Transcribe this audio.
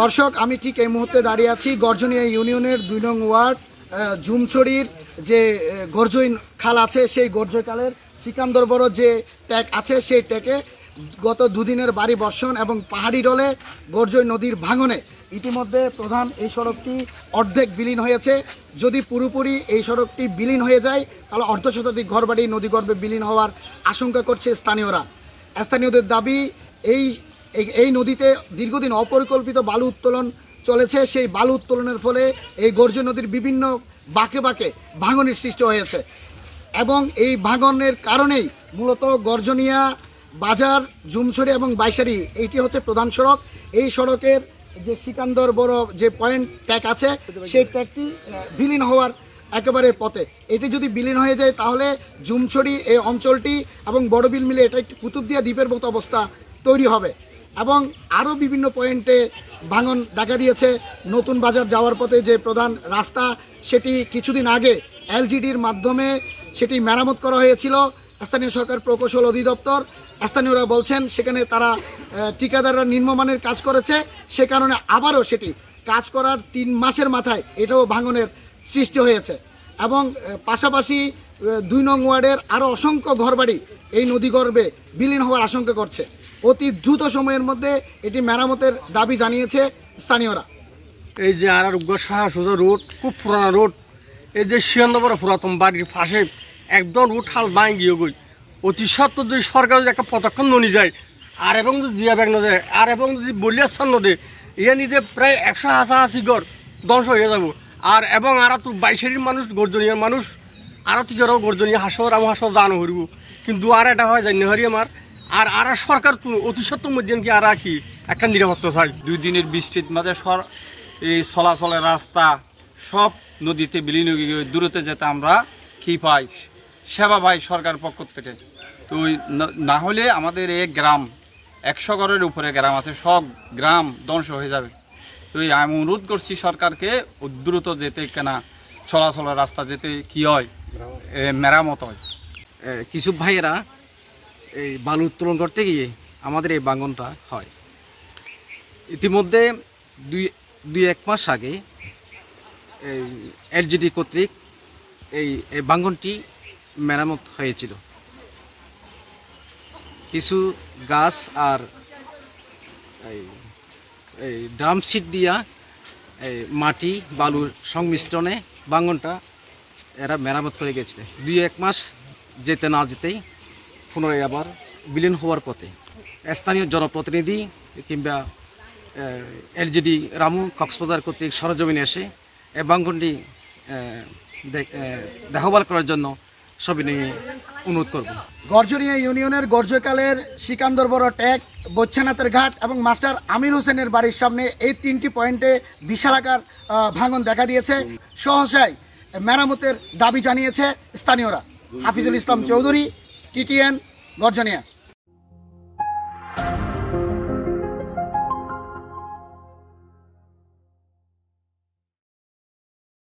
দর্শক, আমি ঠিক এই মুহূর্তে দাঁড়িয়ে আছি গর্জনিয়া ইউনিয়নের ২ নং ওয়ার্ড ঝুমছড়ির যে গর্জই খাল আছে, সেই গর্জই খালের সিকান্দর বড় যে ট্যাক আছে, সেই ট্যাকে গত দুদিনের ভারী বর্ষণ এবং পাহাড়ি ডলে গর্জই নদীর ভাঙনে ইতিমধ্যে প্রধান এই সড়কটি অর্ধেক বিলীন হয়েছে। যদি পুরোপুরি এই সড়কটি বিলীন হয়ে যায় তাহলে অর্ধশতাধিক ঘরবাড়ি নদীগর্ভে বিলীন হওয়ার আশঙ্কা করছে স্থানীয়রা। স্থানীয়দের দাবি, এই নদীতে দীর্ঘদিন অপরিকল্পিত বালু উত্তোলন চলেছে। সেই বালু উত্তোলনের ফলে এই গর্জই নদীর বিভিন্ন বাঁকে বাঁকে ভাঙনের সৃষ্টি হয়েছে এবং এই ভাঙনের কারণেই মূলত গর্জনিয়া বাজার, ঝুমছড়ি এবং বাইশারি এইটি হচ্ছে প্রধান সড়ক। এই সড়কের যে সিকান্দর বড় যে পয়েন্ট ট্যাক আছে, সেই ট্যাকটি বিলীন হওয়ার একেবারে পথে। এটি যদি বিলীন হয়ে যায় তাহলে ঝুমছড়ি এই অঞ্চলটি এবং বড়বিল মিলে এটা একটি কুতুবদিয়া দ্বীপের মতো অবস্থা তৈরি হবে এবং আরও বিভিন্ন পয়েন্টে ভাঙন দেখা দিয়েছে। নতুন বাজার যাওয়ার পথে যে প্রধান রাস্তা, সেটি কিছুদিন আগে এলজিডির মাধ্যমে সেটি মেরামত করা হয়েছিল। স্থানীয় সরকার প্রকৌশল অধিদপ্তর, স্থানীয়রা বলছেন সেখানে তারা ঠিকাদাররা নিম্নমানের কাজ করেছে, সে কারণে আবারও সেটি কাজ করার ৩ মাসের মাথায় এটাও ভাঙনের সৃষ্টি হয়েছে এবং পাশাপাশি ২ নং ওয়ার্ডের আরও অসংখ্য ঘরবাড়ি এই নদীগর্ভে বিলীন হওয়ার আশঙ্কা করছে। অতি দ্রুত সময়ের মধ্যে এটি মেরামতের দাবি জানিয়েছে স্থানীয়রা। এই যে আর সোজা রোড, খুব পুরানো রোড, এই যে সিয়ান্দবর পুরাতন বাড়ির পাশে একদম রোড হাল ভাঙ গিয়ে গই। অতি সত্তর যদি সরকার যদি একটা পদক্ষেপ ননি যায় আর এবং যদি জিয়া ব্যাগ নদে আর এবং যদি বলিয়াস্থান নদে, ইয়ে নিতে প্রায় ১৮০ ঘর ধ্বংস হয়ে যাব। আর এবং আর তো বাইশারির মানুষ, গর্জনিয়ার মানুষ আরও কি করো, গর্জনিয়া হাসর আমার হাসর দানো হরিব, কিন্তু আর এটা হয় জানি হরি আমার আর সরকার তো অতি সত্তর মধ্যে কি আর কি একটা নিরাপত্তা চাই। ২ দিনের বৃষ্টির মাঝে এই চলাচলের রাস্তা সব নদীতে বিলীন হয়ে দূরতে যেতে আমরা কি পাই, সেবা পাই সরকার পক্ষ থেকে। তো না হলে আমাদের এই গ্রাম ১০০ ঘরের উপরে গ্রাম আছে, সব গ্রাম ধ্বংস হয়ে যাবে। তো আমি অনুরোধ করছি সরকারকে দ্রুত যেতে, কেনা চলাচলের রাস্তা যেতে কি হয় মেরামত হয়। কিছু ভাইয়েরা এই বালু উত্তোলন করতে গিয়ে আমাদের এই ভাঙনটা হয়। ইতিমধ্যে দুই এক মাস আগে এই এলজিডি কর্তৃক এই ভাঙনটি মেরামত হয়েছিল। কিছু গাছ আর এই ড্রাম সিট দিয়া এই মাটি বালুর সংমিশ্রণে ভাঙনটা এরা মেরামত করে গেছিল। ২-১ মাস যেতে না যেতেই পুনরায় আবার বিলীন হওয়ার পথে স্থানীয় জনপ্রতিনিধি কিংবা এলজিডি রামু কক্সবাজার কর্তৃক সরজমিনে এসে এই ভাঙনটি দেখভাল করার জন্য সবিনয়ে অনুরোধ করব। গর্জনিয়া ইউনিয়নের গর্জইখালের সিকান্দর বড় ট্যাক, বচ্চানাথের ঘাট এবং মাস্টার আমির হোসেনের বাড়ির সামনে এই ৩টি পয়েন্টে বিশালাকার ভাঙন দেখা দিয়েছে। সহসায় মেরামতের দাবি জানিয়েছে স্থানীয়রা। হাফিজুল ইসলাম চৌধুরী, TTN, গর্জনিয়া।